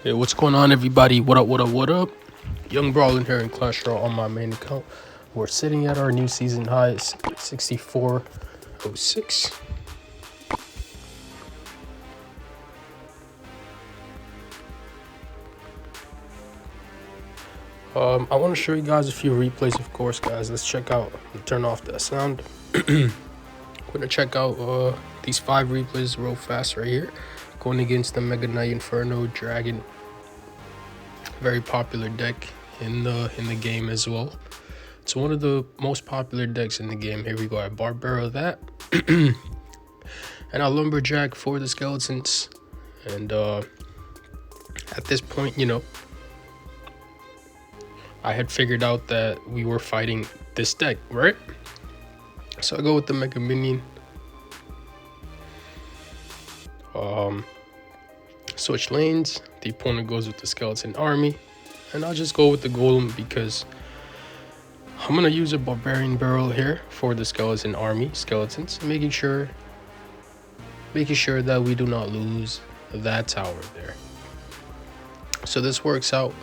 Hey, what's going on, everybody? What up, what up, what up? Young Brawlin here in Clash Royale on my main account. We're sitting at our new season high, 6406. I want to show you guys a few replays, of course, guys. Let's check out, turn off that sound. We're going to check out these 5 replays real fast right here. Going against the Mega Knight Infernal Dragon. Very popular deck in the game as well. It's one of the most popular decks in the game. Here we go. I Barb that. And I Lumberjack for the skeletons. And at this point, you know, I had figured out that we were fighting this deck, right? So I go with the Mega Minion. Switch lanes. The opponent goes with the skeleton army. And I'll just go with the Golem because I'm going to use a barbarian barrel here for the skeleton army, skeletons, making sure that we do not lose that tower there. So this works out.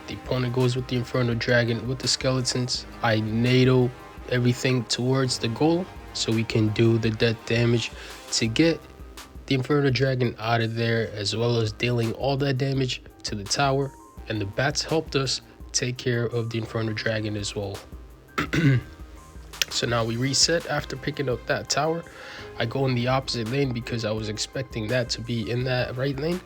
The opponent goes with the Infernal Dragon with the skeletons. I Nado everything towards the Golem so we can do the death damage to get the Infernal Dragon out of there, as well as dealing all that damage to the tower. And the bats helped us take care of the Infernal Dragon as well. So now we reset after picking up that tower. I go in the opposite lane because I was expecting that to be in that right lane.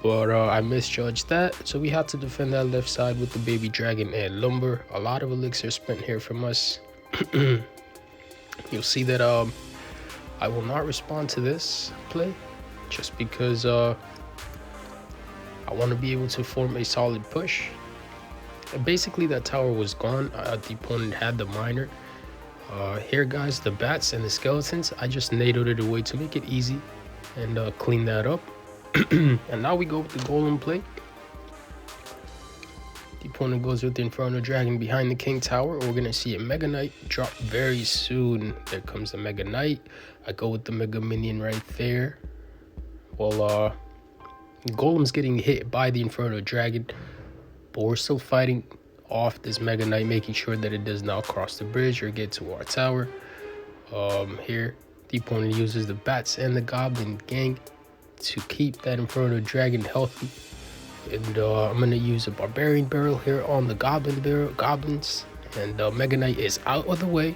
But I misjudged that. So we had to defend that left side with the baby dragon and lumber. A lot of elixir spent here from us. You'll see that I will not respond to this play just because I want to be able to form a solid push. And basically that tower was gone. The opponent had the miner. Here guys, the bats and the skeletons, I just nadoed it away to make it easy and clean that up. And now we go with the golem play. The opponent goes with the Infernal Dragon behind the King Tower. We're going to see a Mega Knight drop very soon. There comes the Mega Knight. I go with the Mega Minion right there. Well, Golem's getting hit by the Infernal Dragon, but we're still fighting off this Mega Knight, making sure that it does not cross the bridge or get to our tower. Here, the opponent uses the bats and the goblin gang to keep that Infernal Dragon healthy. And I'm going to use a barbarian barrel here on the goblins. And Mega Knight is out of the way.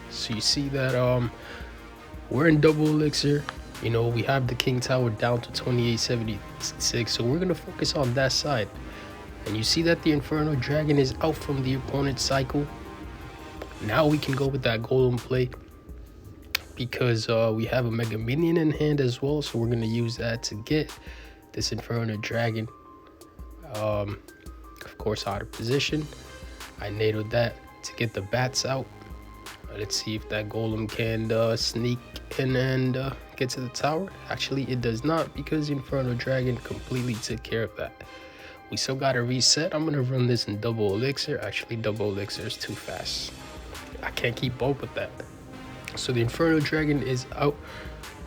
So you see that we're in double elixir. You know, we have the King Tower down to 2876. So we're going to focus on that side. And you see that the Infernal Dragon is out from the opponent's cycle. Now we can go with that golem play, because we have a Mega Minion in hand as well. So we're going to use that to get this Infernal Dragon, of course, out of position. I nadoed that to get the bats out. Let's see if that golem can sneak in and get to the tower. Actually, it does not, because the Infernal Dragon completely took care of that. We still got to reset. I'm going to run this in double elixir. Actually, double elixir is too fast. I can't keep up with that. So the Infernal Dragon is out.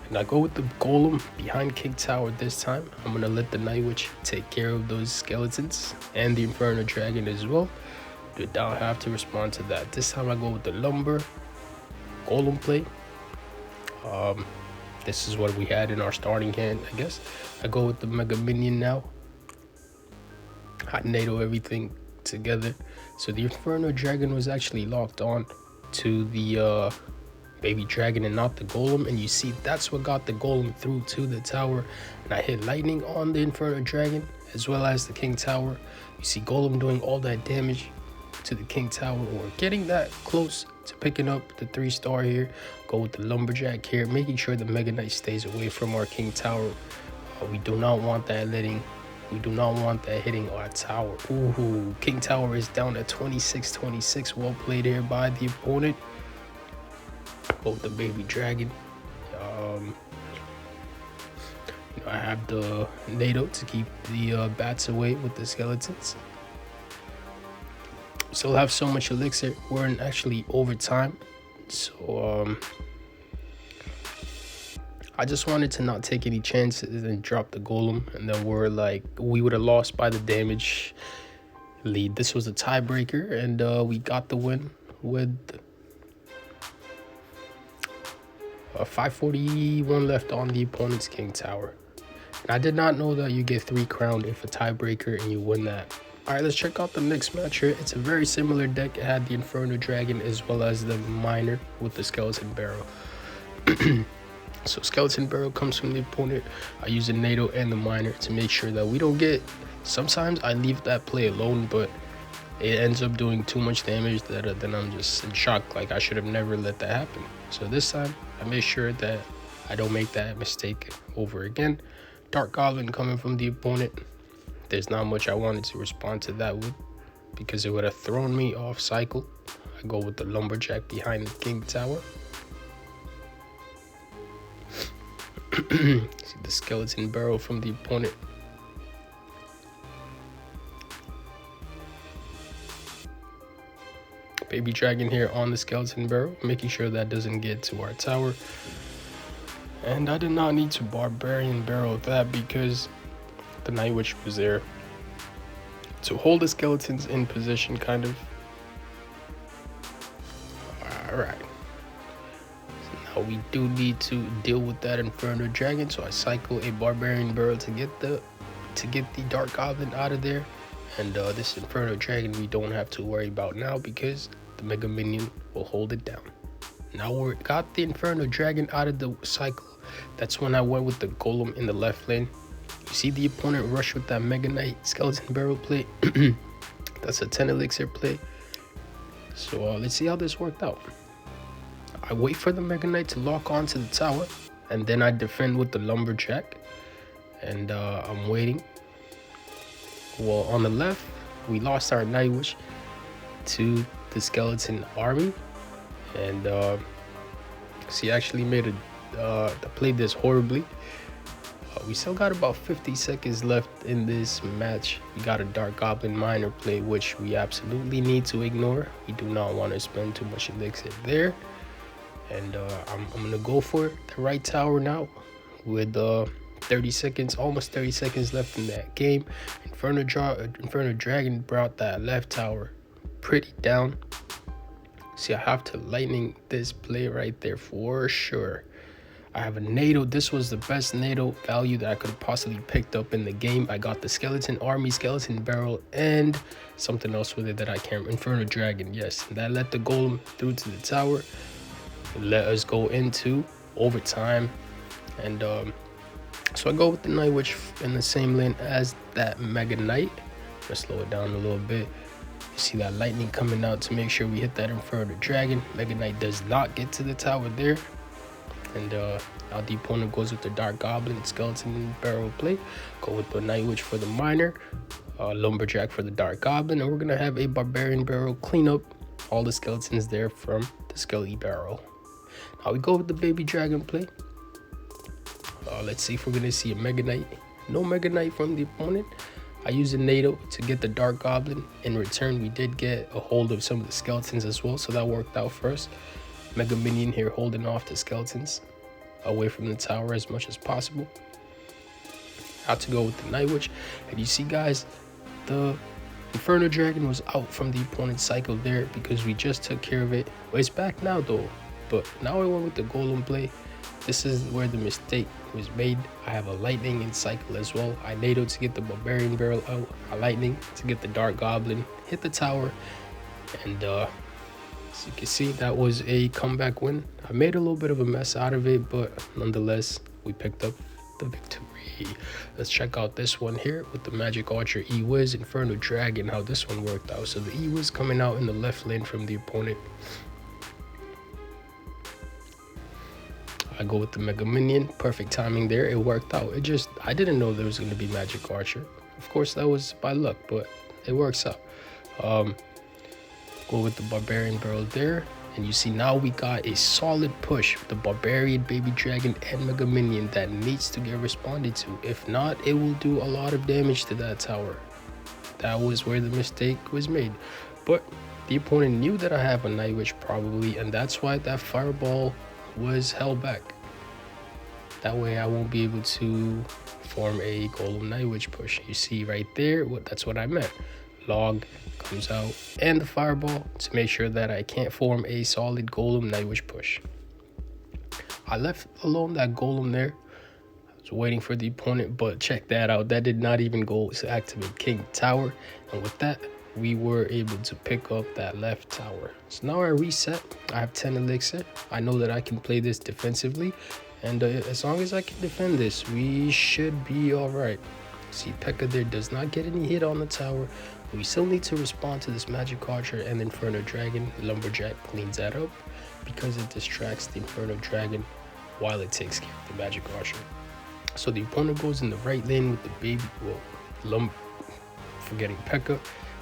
And I go with the Golem behind King Tower this time. I'm going to let the Night Witch take care of those skeletons and the Infernal Dragon as well. Do not have to respond to that. This time I go with the Lumber Golem play. This is what we had in our starting hand, I guess. I go with the Mega Minion now. I Nado everything together. So the Infernal Dragon was actually locked on to the baby dragon and not the golem, and you see that's what got the golem through to the tower. And I hit lightning on the Infernal Dragon as well as the King Tower. You see golem doing all that damage to the King Tower. We're getting that close to picking up the 3-star here. Go with the Lumberjack here, making sure the Mega Knight stays away from our King Tower. We do not want that hitting our tower. Ooh, King Tower is down at 2626. Well played here by the opponent. Both the baby dragon. I have the Nado to keep the bats away with the skeletons. Still have so much elixir. We're in actually overtime. So I just wanted to not take any chances and drop the golem, and then we would have lost by the damage lead. This was a tiebreaker, and we got the win with 541 left on the opponent's king tower. And I did not know that you get 3 crowned if a tiebreaker and you win that. Alright, let's check out the next match here. It's a very similar deck. It had the Infernal Dragon as well as the Miner with the Skeleton Barrel. So Skeleton Barrel comes from the opponent. I use the Nado and the Miner to make sure that we don't get... Sometimes I leave that play alone, but it ends up doing too much damage that then I'm just in shock. Like, I should have never let that happen. So this time, I made sure that I don't make that mistake over again. Dark Goblin coming from the opponent. There's not much I wanted to respond to that with because it would have thrown me off cycle. I go with the Lumberjack behind the king tower. See the Skeleton Barrel from the opponent. Baby Dragon here on the Skeleton Barrel, making sure that doesn't get to our tower. And I did not need to Barbarian Barrel that because the Night Witch was there to hold the skeletons in position, kind of. Alright. So now we do need to deal with that Infernal Dragon, so I cycle a Barbarian Barrel to get the Dark Goblin out of there. And this Infernal Dragon we don't have to worry about now because the Mega Minion will hold it down. Now we got the Infernal Dragon out of the cycle. That's when I went with the Golem in the left lane. You see the opponent rush with that Mega Knight Skeleton Barrel play. That's a 10 elixir play. So let's see how this worked out. I wait for the Mega Knight to lock onto the tower, and then I defend with the Lumberjack. And I'm waiting. Well, on the left, we lost our Night Witch to the skeleton army, and she actually made played this horribly. We still got about 50 seconds left in this match. We got a Dark Goblin Miner play, which we absolutely need to ignore. We do not want to spend too much elixir there. And I'm gonna go for the right tower now with 30 seconds, almost 30 seconds left in that game. Infernal Dragon brought that left tower pretty down. See, I have to lightning this play right there for sure. I have a Nado. This was the best Nado value that I could have possibly picked up in the game. I got the Skeleton Army, Skeleton Barrel, and something else with it that I can't. Infernal Dragon, yes. That let the Golem through to the tower. It let us go into overtime, and so I go with the Night Witch in the same lane as that Mega Knight. Let's slow it down a little bit. You see that lightning coming out to make sure we hit that Infernal Dragon. Mega Knight does not get to the tower there. And now the opponent goes with the Dark Goblin, Skeleton Barrel play. Go with the Night Witch for the Miner, Lumberjack for the Dark Goblin. And we're going to have a Barbarian Barrel clean up all the skeletons there from the Skelly Barrel. Now we go with the Baby Dragon play. Let's see if we're going to see a Mega Knight. No Mega Knight from the opponent. I used a Nado to get the Dark Goblin. In return, we did get a hold of some of the skeletons as well, so that worked out for us. Mega Minion here holding off the skeletons away from the tower as much as possible. I had to go with the Night Witch. And you see, guys, the Infernal Dragon was out from the opponent's cycle there because we just took care of it. Well, it's back now, though. But now I went with the Golem play. This is where the mistake was made. I have a lightning in cycle as well. I Nado to get the Barbarian Barrel out. A lightning to get the Dark Goblin. Hit the tower. And as you can see, that was a comeback win. I made a little bit of a mess out of it, but nonetheless, we picked up the victory. Let's check out this one here with the Magic Archer E-Wiz, Infernal Dragon, how this one worked out. So the E-Wiz coming out in the left lane from the opponent. I go with the Mega Minion. Perfect timing there. It worked out. I didn't know there was going to be Magic Archer. Of course, that was by luck, but it works out. Go with the Barbarian Barrel there. And you see now we got a solid push with the Barbarian, Baby Dragon, and Mega Minion that needs to get responded to. If not, it will do a lot of damage to that tower. That was where the mistake was made. But the opponent knew that I have a Night Witch probably, and that's why that Fireball was held back. That way I won't be able to form a Golem Night Witch push. You see right there, that's what I meant. Log comes out and the fireball to make sure that I can't form a solid Golem Night Witch push. I left alone that Golem there. I was waiting for the opponent, but check that out. That did not even go to activate King Tower. And with that, we were able to pick up that left tower. So now I reset. I have 10 elixir. I know that I can play this defensively. And as long as I can defend this, we should be all right. See, Pekka there does not get any hit on the tower. We still need to respond to this Magic Archer and Infernal Dragon. Lumberjack cleans that up because it distracts the Infernal Dragon while it takes care of the Magic Archer. So the opponent goes in the right lane with the baby, forgetting Pekka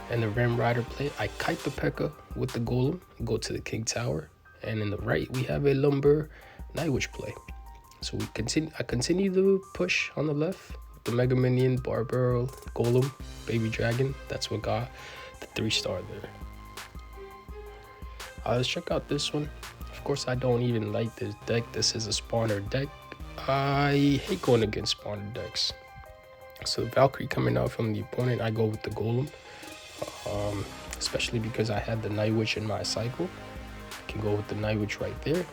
and the Ram Rider play. I kite the Pekka with the Golem, go to the King Tower, and in the right we have a Lumber Night Witch play. So I continue to push on the left. The Mega Minion, Barb, Golem, Baby Dragon. That's what got the 3-star there. Let's check out this one. Of course, I don't even like this deck. This is a spawner deck. I hate going against spawner decks. So Valkyrie coming out from the opponent, I go with the Golem. Especially because I had the Night Witch in my cycle. I can go with the Night Witch right there.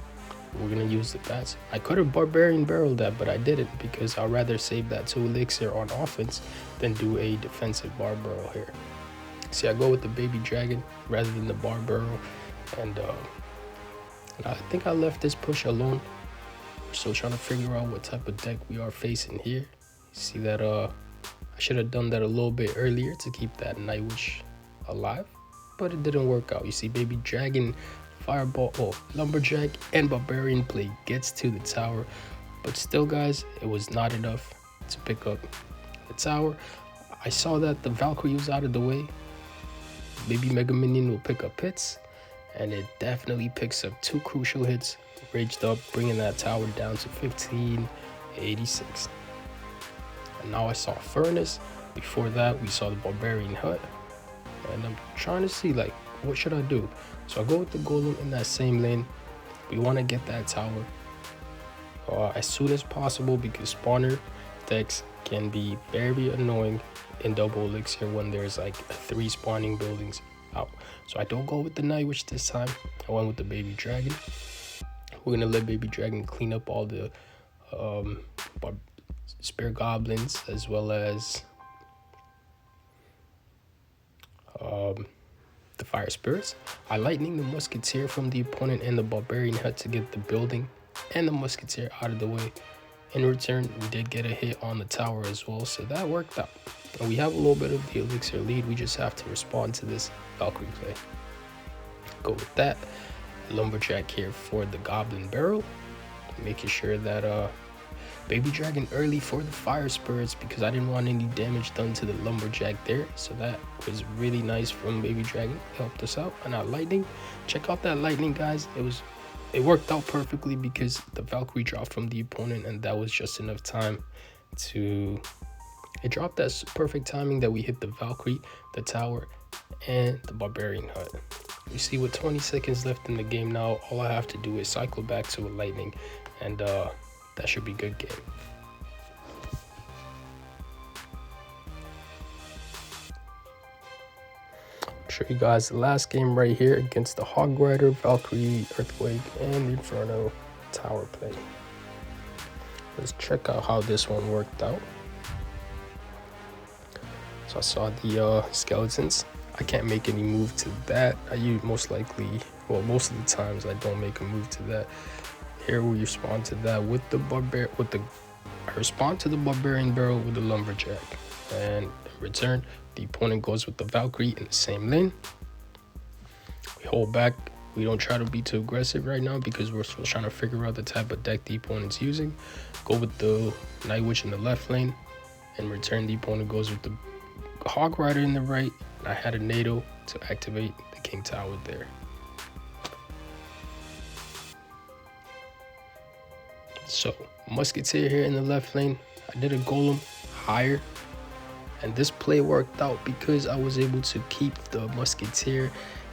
We're gonna use the bats. I could have Barbarian barreled that, but I didn't because I'd rather save that 2 elixir on offense than do a defensive bar barrel here. See, I go with the Baby Dragon rather than the bar barrel, and I think I left this push alone. We're still trying to figure out what type of deck we are facing here. See that I should have done that a little bit earlier to keep that Night Witch alive, but it didn't work out. You see, Baby Dragon, Fireball, Lumberjack, and Barbarian play gets to the tower, but still, guys, it was not enough to pick up the tower. I saw that the Valkyrie was out of the way. Maybe Mega Minion will pick up hits, and it definitely picks up 2 crucial hits, raged up, bringing that tower down to 1586. And now I saw Furnace. Before that, we saw the Barbarian Hut, and I'm trying to see, like, what should I do? So I go with the Golem in that same lane. We want to get that tower as soon as possible because spawner decks can be very annoying in double elixir when there's like 3 spawning buildings out. So I don't go with the Night Witch this time. I went with the Baby Dragon. We're gonna let Baby Dragon clean up all the spear goblins as well as the fire spirits. I lightning the musketeer from the opponent and the Barbarian Hut to get the building and the musketeer out of the way. In return, we did get a hit on the tower as well, so that worked out. And we have a little bit of the elixir lead. We just have to respond to this Valkyrie play. Go with that. Lumberjack here for the Goblin Barrel, making sure that Baby Dragon early for the fire spirits because I didn't want any damage done to the Lumberjack there. So that was really nice from Baby Dragon. Helped us out. And our lightning. Check out that lightning, guys. It worked out perfectly because the Valkyrie dropped from the opponent, and that was just enough time to... It dropped that perfect timing that we hit the Valkyrie, the tower, and the Barbarian Hut. You see, with 20 seconds left in the game now, all I have to do is cycle back to a lightning, and that should be good game. I'll show you guys the last game right here against the Hog Rider, Valkyrie, Earthquake, and the Inferno tower play. Let's check out how this one worked out. So I saw the skeletons. I can't make any move to that. Most of the times I don't make a move to that. Here we respond to that with the I respond to the Barbarian Barrel with the Lumberjack. And in return, the opponent goes with the Valkyrie in the same lane. We hold back. We don't try to be too aggressive right now because we're still trying to figure out the type of deck the opponent's using. Go with the Night Witch in the left lane. In return, the opponent goes with the Hog Rider in the right. I had a Nado to activate the King Tower there. So, Musketeer here in the left lane. I did a Golem higher. And this play worked out because I was able to keep the Musketeer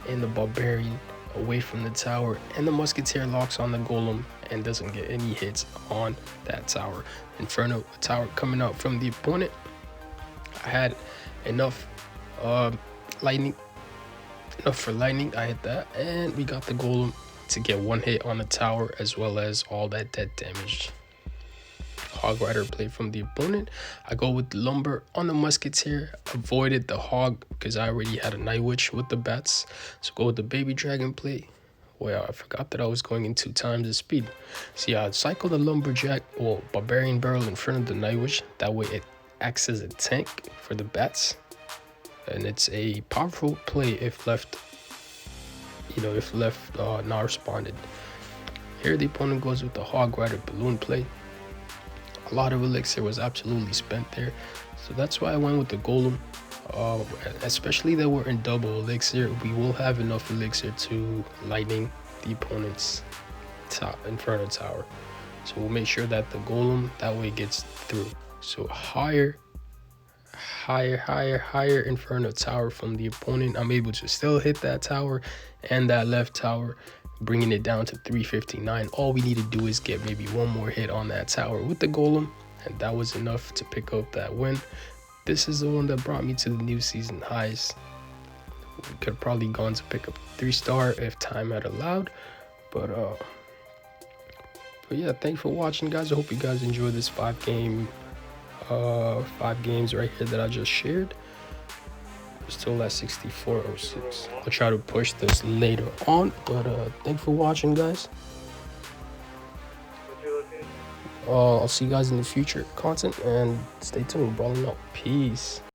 and the Barbarian away from the tower, and the musketeer locks on the golem and doesn't get any hits on that tower. Inferno tower coming out from the opponent. I had enough lightning, enough for lightning. I hit that, and we got the golem to get one hit on the tower as well as all that dead damage. Hog Rider play from the opponent. I go with Lumber on the musketeer. Avoided the hog because I already had a Night Witch with the bats. So go with the baby dragon play. Well, I forgot that I was going in 2 times the speed. So yeah, I cycle the Lumberjack or Barbarian Barrel in front of the Night Witch. That way it acts as a tank for the bats. And it's a powerful play if left, not responded. Here the opponent goes with the Hog Rider balloon play. A lot of elixir was absolutely spent there, so that's why I went with the golem. Especially that we're in double elixir, we will have enough elixir to lightning the opponent's inferno tower. So we'll make sure that the golem that way gets through. So higher inferno tower from the opponent. I'm able to still hit that tower and that left tower, bringing it down to 359. All we need to do is get maybe one more hit on that tower with the golem, and that was enough to pick up that win. This is the one that brought me to the new season highs. We could have probably gone to pick up 3-star if time had allowed, but yeah, thanks for watching, guys. I hope you guys enjoyed this 5 games right here that I just shared. We're still at 6406. I'll try to push this later on, but thanks for watching, guys. I'll see you guys in the future content, and stay tuned. Balling out. Peace.